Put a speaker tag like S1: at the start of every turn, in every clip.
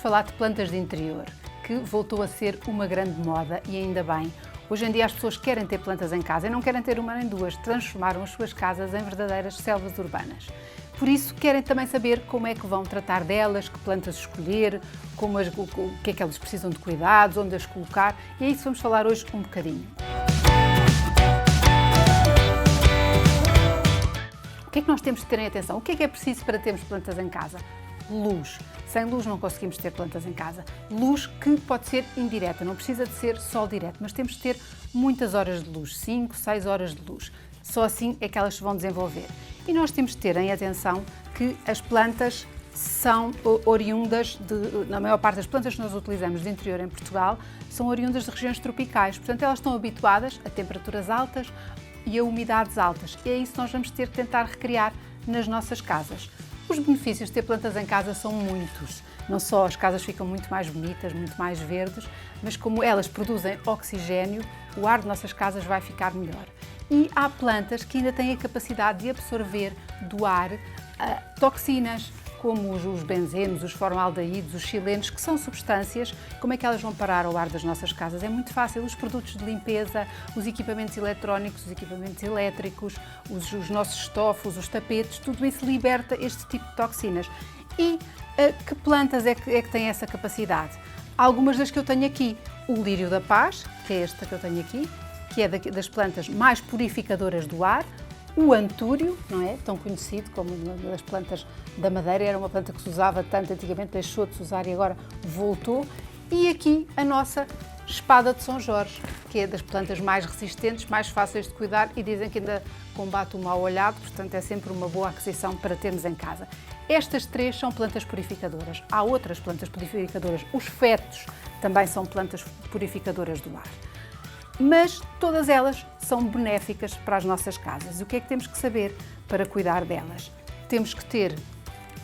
S1: falar de plantas de interior, que voltou a ser uma grande moda e ainda bem. Hoje em dia as pessoas querem ter plantas em casa e não querem ter uma nem duas, transformaram as suas casas em verdadeiras selvas urbanas. Por isso querem também saber como é que vão tratar delas, que plantas escolher, o que é que elas precisam de cuidados, onde as colocar, e é isso que vamos falar hoje um bocadinho. O que é que nós temos de ter em atenção? O que é preciso para termos plantas em casa? Luz. Sem luz não conseguimos ter plantas em casa. Luz que pode ser indireta, não precisa de ser sol direto, mas temos de ter muitas horas de luz, 5, 6 horas de luz. Só assim é que elas se vão desenvolver. E nós temos de ter em atenção que as plantas são oriundas na maior parte das plantas que nós utilizamos de interior em Portugal, são oriundas de regiões tropicais. Portanto, elas estão habituadas a temperaturas altas e a umidades altas. E é isso que nós vamos ter que tentar recriar nas nossas casas. Os benefícios de ter plantas em casa são muitos. Não só as casas ficam muito mais bonitas, muito mais verdes, mas como elas produzem oxigênio, o ar de nossas casas vai ficar melhor. E há plantas que ainda têm a capacidade de absorver do ar toxinas, como os benzenos, os formaldeídos, os xilenos, que são substâncias. Como é que elas vão parar ao ar das nossas casas? É muito fácil. Os produtos de limpeza, os equipamentos eletrónicos, os equipamentos elétricos, os nossos estofos, os tapetes, tudo isso liberta este tipo de toxinas. E que plantas é que têm essa capacidade? Algumas das que eu tenho aqui. O lírio da paz, que é esta que eu tenho aqui, que é das plantas mais purificadoras do ar. O antúrio, não é? Tão conhecido como uma das plantas da Madeira, era uma planta que se usava tanto antigamente, deixou de se usar e agora voltou. E aqui a nossa espada de São Jorge, que é das plantas mais resistentes, mais fáceis de cuidar e dizem que ainda combate o mal olhado, portanto é sempre uma boa aquisição para termos em casa. Estas três são plantas purificadoras. Há outras plantas purificadoras. Os fetos também são plantas purificadoras do ar. Mas todas elas são benéficas para as nossas casas. E o que é que temos que saber para cuidar delas? Temos que ter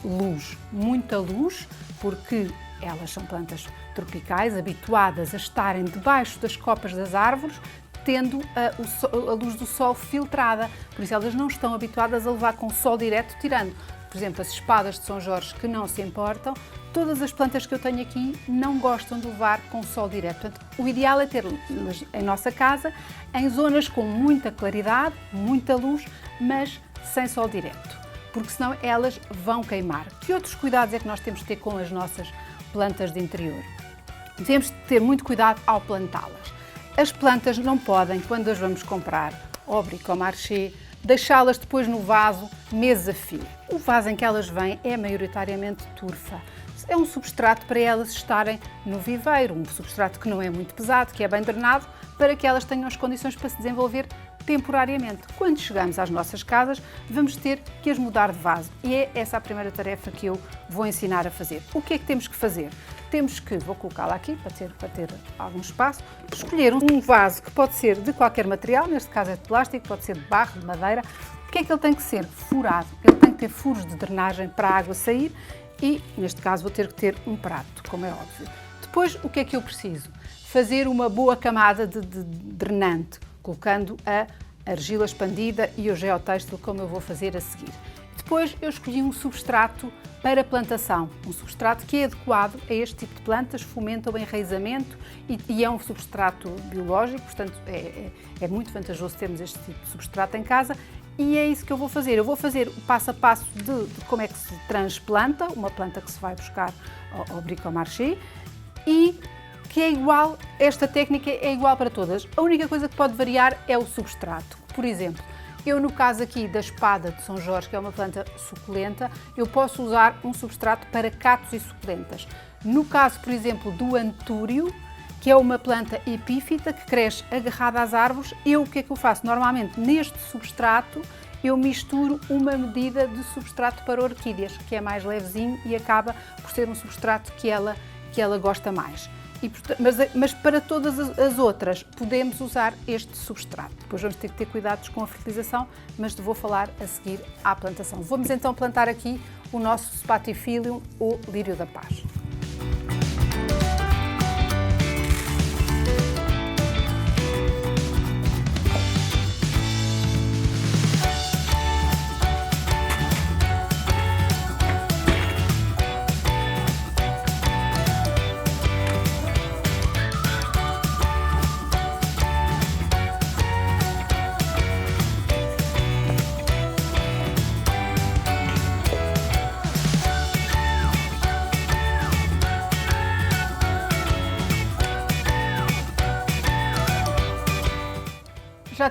S1: luz, muita luz, porque elas são plantas tropicais, habituadas a estarem debaixo das copas das árvores, tendo a luz do sol filtrada. Por isso elas não estão habituadas a levar com sol direto, tirando, por exemplo, as espadas de São Jorge, que não se importam. Todas as plantas que eu tenho aqui não gostam de levar com sol direto. Portanto, o ideal é ter em nossa casa, em zonas com muita claridade, muita luz, mas sem sol direto, porque senão elas vão queimar. Que outros cuidados é que nós temos de ter com as nossas plantas de interior? Devemos ter muito cuidado ao plantá-las. As plantas não podem, quando as vamos comprar ao bricomarché, deixá-las depois no vaso meses a fio. O vaso em que elas vêm é maioritariamente turfa. É um substrato para elas estarem no viveiro, um substrato que não é muito pesado, que é bem drenado, para que elas tenham as condições para se desenvolver temporariamente. Quando chegamos às nossas casas, vamos ter que as mudar de vaso. E é essa a primeira tarefa que eu vou ensinar a fazer. O que é que temos que fazer? Temos que, vou colocá-la aqui para ter algum espaço, escolher um vaso que pode ser de qualquer material, neste caso é de plástico, pode ser de barro, de madeira. O que é que ele tem que ser? Furado. Ele tem que ter furos de drenagem para a água sair e, neste caso, vou ter que ter um prato, como é óbvio. Depois, o que é que eu preciso? Fazer uma boa camada de drenante, colocando a argila expandida e o geotêxtil, como eu vou fazer a seguir. Depois eu escolhi um substrato para plantação, um substrato que é adequado a este tipo de plantas, fomenta o enraizamento e é um substrato biológico, portanto é muito vantajoso termos este tipo de substrato em casa e é isso que eu vou fazer. Eu vou fazer o passo a passo de como é que se transplanta, uma planta que se vai buscar ao bricomarché e que é igual, esta técnica é igual para todas. A única coisa que pode variar é o substrato. Por exemplo, eu no caso aqui da espada de São Jorge, que é uma planta suculenta, eu posso usar um substrato para cactos e suculentas. No caso, por exemplo, do antúrio, que é uma planta epífita que cresce agarrada às árvores, o que é que eu faço? Normalmente neste substrato eu misturo uma medida de substrato para orquídeas, que é mais levezinho e acaba por ser um substrato que ela gosta mais. Mas para todas as outras podemos usar este substrato. Depois vamos ter que ter cuidados com a fertilização, mas vou falar a seguir à plantação. Vamos então plantar aqui o nosso Spathiphyllum, o lírio da paz.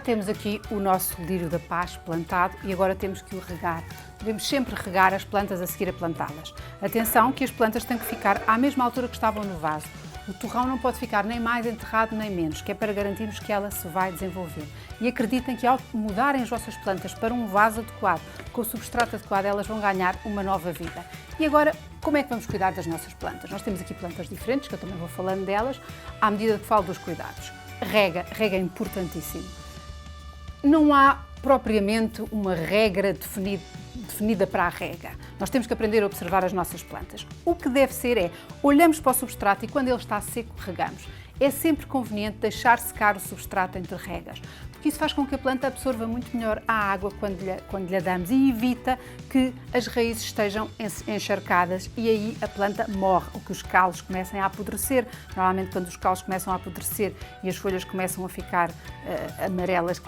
S1: temos aqui o nosso lírio da paz plantado e agora temos que o regar. Devemos sempre regar as plantas a seguir a plantá-las. Atenção que as plantas têm que ficar à mesma altura que estavam no vaso. O torrão não pode ficar nem mais enterrado nem menos, que é para garantirmos que ela se vai desenvolver. E acreditem que ao mudarem as vossas plantas para um vaso adequado, com o substrato adequado, elas vão ganhar uma nova vida. E agora, como é que vamos cuidar das nossas plantas? Nós temos aqui plantas diferentes, que eu também vou falando delas, à medida que falo dos cuidados. Rega é importantíssimo. Não há propriamente uma regra definida para a rega. Nós temos que aprender a observar as nossas plantas. O que deve ser é, olhamos para o substrato e quando ele está seco, regamos. É sempre conveniente deixar secar o substrato entre regas, porque isso faz com que a planta absorva muito melhor a água quando lhe damos e evita que as raízes estejam encharcadas e aí a planta morre, ou que os calos comecem a apodrecer. Normalmente quando os calos começam a apodrecer e as folhas começam a ficar amarelas,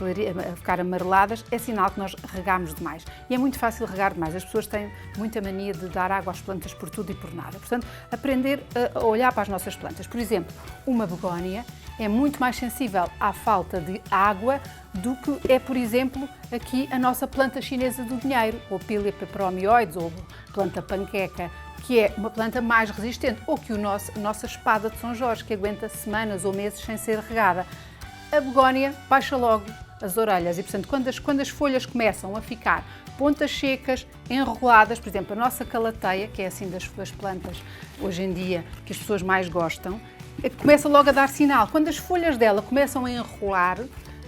S1: a ficar amareladas, é sinal que nós regamos demais. E é muito fácil regar demais. As pessoas têm muita mania de dar água às plantas por tudo e por nada. Portanto, aprender a olhar para as nossas plantas. Por exemplo, uma begónia é muito mais sensível à falta de água do que é, por exemplo, aqui a nossa planta chinesa do dinheiro, ou Pilia peperomioides, ou planta panqueca, que é uma planta mais resistente, ou que a nossa espada de São Jorge, que aguenta semanas ou meses sem ser regada. A begónia baixa logo as orelhas e, portanto, quando as folhas começam a ficar pontas secas, enroladas, por exemplo, a nossa calateia, que é assim das plantas hoje em dia que as pessoas mais gostam, começa logo a dar sinal. Quando as folhas dela começam a enrolar,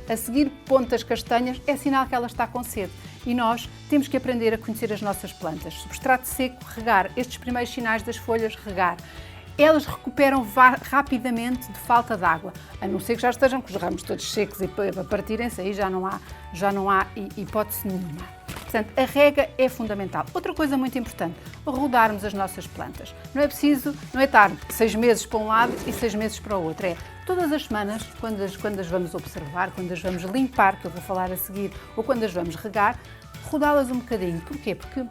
S1: a seguir pontas castanhas, é sinal que ela está com sede. E nós temos que aprender a conhecer as nossas plantas. Substrato seco, regar. Estes primeiros sinais das folhas, regar. Elas recuperam rapidamente de falta de água, a não ser que já estejam com os ramos todos secos e para partirem-se, aí já não há hipótese nenhuma. Portanto, a rega é fundamental. Outra coisa muito importante, rodarmos as nossas plantas. Não é estar 6 meses para um lado e 6 meses para o outro. É todas as semanas, quando as vamos observar, quando as vamos limpar, que eu vou falar a seguir, ou quando as vamos regar, rodá-las um bocadinho. Porquê? Porque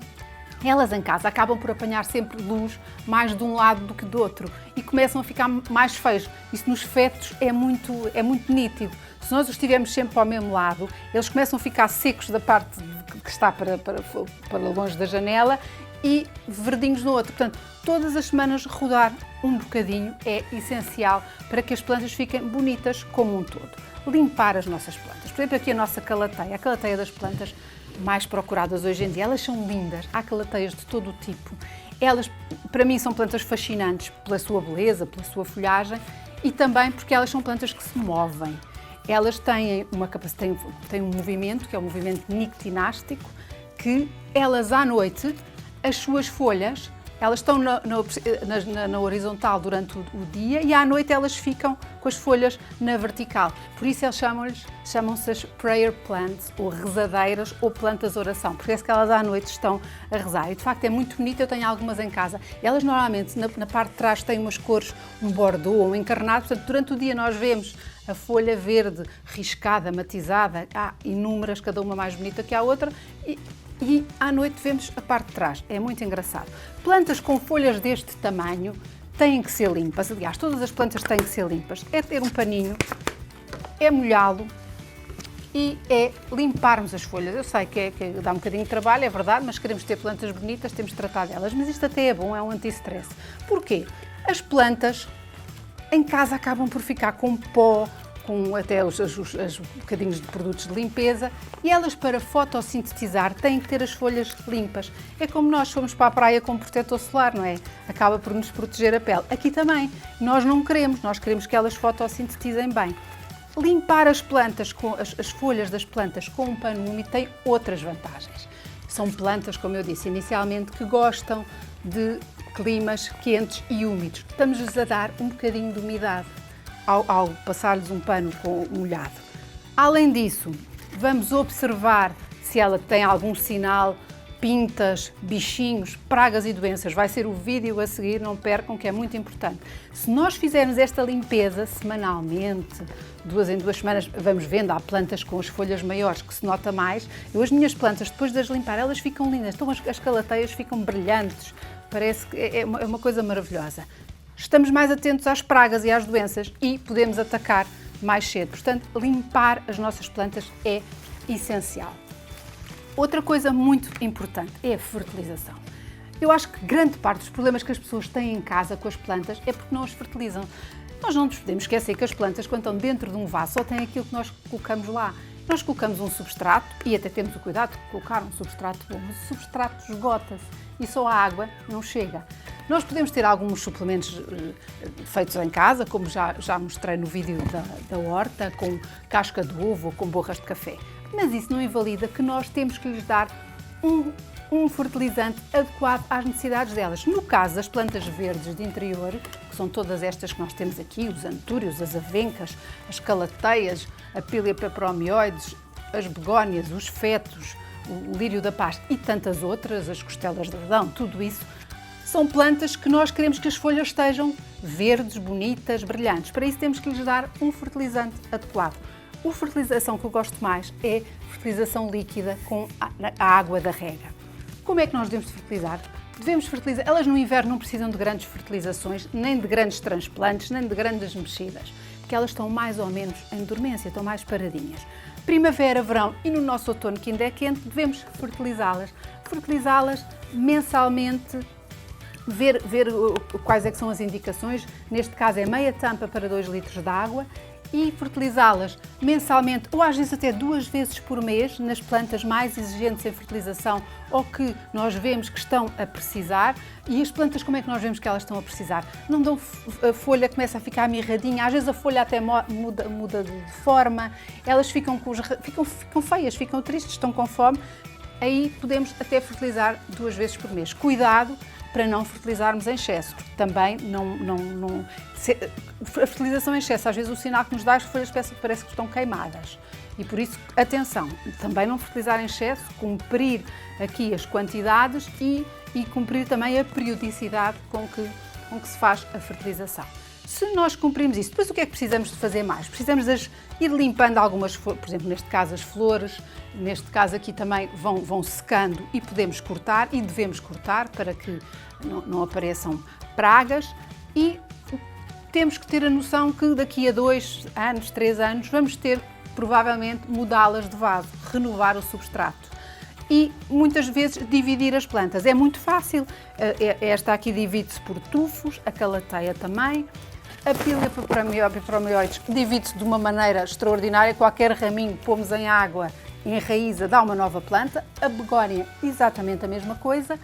S1: elas em casa acabam por apanhar sempre luz mais de um lado do que do outro e começam a ficar mais feios. Isso nos fetos é muito nítido. Se nós os tivermos sempre para o mesmo lado, eles começam a ficar secos da parte que está para longe da janela e verdinhos no outro. Portanto, todas as semanas rodar um bocadinho é essencial para que as plantas fiquem bonitas como um todo. Limpar as nossas plantas. Por exemplo, aqui a nossa calateia, a calateia das plantas mais procuradas hoje em dia. Elas são lindas, há calateias de todo o tipo. Elas, para mim, são plantas fascinantes pela sua beleza, pela sua folhagem e também porque elas são plantas que se movem. Elas têm têm um movimento, que é o movimento nicotinástico, que elas à noite, as suas folhas, elas estão na horizontal durante o dia e à noite elas ficam com as folhas na vertical. Por isso eles chamam-se as prayer plants, ou rezadeiras, ou plantas de oração, porque é que elas à noite estão a rezar. E de facto é muito bonito, eu tenho algumas em casa. Elas normalmente na parte de trás têm umas cores, um bordeaux ou um encarnado, portanto durante o dia nós vemos a folha verde, riscada, matizada, há inúmeras, cada uma mais bonita que a outra, e à noite vemos a parte de trás. É muito engraçado. Plantas com folhas deste tamanho têm que ser limpas. Aliás, todas as plantas têm que ser limpas. É ter um paninho, é molhá-lo e é limparmos as folhas. Eu sei que dá um bocadinho de trabalho, é verdade, mas queremos ter plantas bonitas, temos de tratar delas. Mas isto até é bom, é um anti-stress. Porquê? As plantas em casa acabam por ficar com pó, com até os bocadinhos de produtos de limpeza e elas para fotossintetizar têm que ter as folhas limpas. É como nós fomos para a praia com protetor solar, não é? Acaba por nos proteger a pele. Aqui também, nós queremos que elas fotossintetizem bem. Limpar as plantas, as folhas das plantas com um pano úmido tem outras vantagens. São plantas, como eu disse inicialmente, que gostam de climas quentes e úmidos. Estamos-lhes a dar um bocadinho de umidade ao passar-lhes um pano molhado. Além disso, vamos observar se ela tem algum sinal, pintas, bichinhos, pragas e doenças. Vai ser o vídeo a seguir, não percam, que é muito importante. Se nós fizermos esta limpeza semanalmente, 2 em 2 semanas, vamos vendo, há plantas com as folhas maiores que se nota mais. As minhas plantas, depois de as limpar, elas ficam lindas, então as calateias ficam brilhantes, parece que é uma coisa maravilhosa. Estamos mais atentos às pragas e às doenças e podemos atacar mais cedo. Portanto, limpar as nossas plantas é essencial. Outra coisa muito importante é a fertilização. Eu acho que grande parte dos problemas que as pessoas têm em casa com as plantas é porque não as fertilizam. Nós não nos podemos esquecer que as plantas, quando estão dentro de um vaso, só têm aquilo que nós colocamos lá. Nós colocamos um substrato e até temos o cuidado de colocar um substrato bom, mas o substrato esgota-se e só a água não chega. Nós podemos ter alguns suplementos feitos em casa, como já mostrei no vídeo da horta, com casca de ovo ou com borras de café. Mas isso não invalida que nós temos que lhes dar um fertilizante adequado às necessidades delas. No caso das plantas verdes de interior, que são todas estas que nós temos aqui, os antúrios, as avencas, as calateias, a Pileia peperomioides, as begónias, os fetos, o lírio da paz e tantas outras, as costelas de Adão, tudo isso, são plantas que nós queremos que as folhas estejam verdes, bonitas, brilhantes. Para isso temos que lhes dar um fertilizante adequado. A fertilização que eu gosto mais é fertilização líquida com a água da rega. Como é que nós devemos fertilizar? Devemos fertilizar. Elas no inverno não precisam de grandes fertilizações, nem de grandes transplantes, nem de grandes mexidas, porque elas estão mais ou menos em dormência, estão mais paradinhas. Primavera, verão e no nosso outono, que ainda é quente, devemos fertilizá-las. Fertilizá-las mensalmente, ver quais é que são as indicações. Neste caso é meia tampa para 2 litros de água. E fertilizá-las mensalmente ou às vezes até 2 vezes por mês nas plantas mais exigentes em fertilização ou que nós vemos que estão a precisar. E as plantas, como é que nós vemos que elas estão a precisar? Não dão, a folha começa a ficar mirradinha, às vezes a folha até muda de forma, elas ficam feias, ficam tristes, estão com fome. Aí podemos até fertilizar 2 vezes por mês. Cuidado para não fertilizarmos em excesso, porque também a fertilização em excesso, às vezes o sinal que nos dá as folhas parece que estão queimadas. E por isso, atenção, também não fertilizar em excesso, cumprir aqui as quantidades e cumprir também a periodicidade com que se faz a fertilização. Se nós cumprimos isso, depois o que é que precisamos de fazer mais? Precisamos de ir limpando algumas flores, por exemplo, neste caso as flores, neste caso aqui também vão secando e podemos cortar e devemos cortar para que não apareçam pragas e temos que ter a noção que daqui a 2 anos, 3 anos, vamos ter provavelmente mudá-las de vaso, renovar o substrato. E muitas vezes dividir as plantas. É muito fácil, esta aqui divide-se por tufos, a calateia também. A Pileia peperomioides divide-se de uma maneira extraordinária, qualquer raminho que pomos em água, enraiza, dá uma nova planta. A begónia, exatamente a mesma coisa.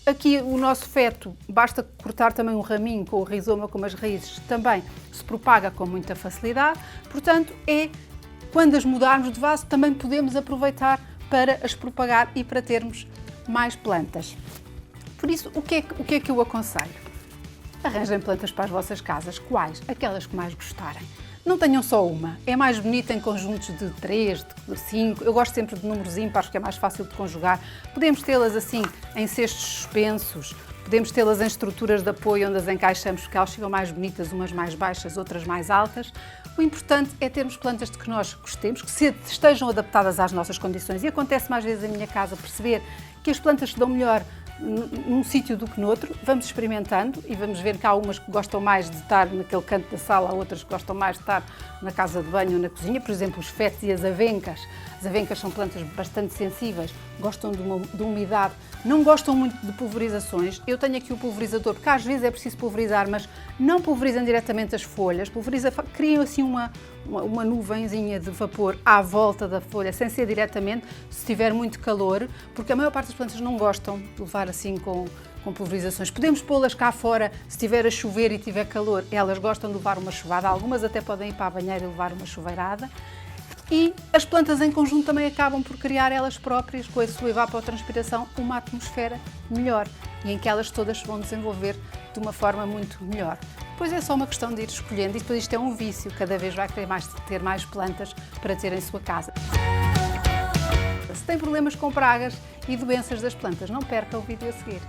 S1: Aqui o nosso feto, basta cortar também um raminho com o rizoma, com as raízes, também se propaga com muita facilidade. Portanto, quando as mudarmos de vaso, também podemos aproveitar para as propagar e para termos mais plantas. Por isso, o que é que eu aconselho? Arranjem plantas para as vossas casas. Quais? Aquelas que mais gostarem. Não tenham só uma. É mais bonito em conjuntos de 3, de 5. Eu gosto sempre de números ímpares, que é mais fácil de conjugar. Podemos tê-las assim em cestos suspensos. Podemos tê-las em estruturas de apoio onde as encaixamos, porque elas ficam mais bonitas, umas mais baixas, outras mais altas. O importante é termos plantas de que nós gostemos, que estejam adaptadas às nossas condições. E acontece mais vezes em minha casa perceber que as plantas se dão melhor num sítio do que noutro. Vamos experimentando e vamos ver que há umas que gostam mais de estar naquele canto da sala, há outras que gostam mais de estar na casa de banho ou na cozinha. Por exemplo, os fetos e as avencas. As avencas são plantas bastante sensíveis, gostam de umidade, não gostam muito de pulverizações. Eu tenho aqui o pulverizador, porque às vezes é preciso pulverizar, mas não pulverizam diretamente as folhas, criam assim uma nuvenzinha de vapor à volta da folha, sem ser diretamente, se tiver muito calor, porque a maior parte das plantas não gostam de levar assim com pulverizações. Podemos pô-las cá fora, se estiver a chover e tiver calor, elas gostam de levar uma chuvada, algumas até podem ir para a banheira e levar uma chuveirada. E as plantas em conjunto também acabam por criar elas próprias, com a sua evapotranspiração, uma atmosfera melhor e em que elas todas se vão desenvolver de uma forma muito melhor. Depois é só uma questão de ir escolhendo e depois isto é um vício, cada vez vai querer ter mais plantas para ter em sua casa. Se tem problemas com pragas e doenças das plantas, não perca o vídeo a seguir.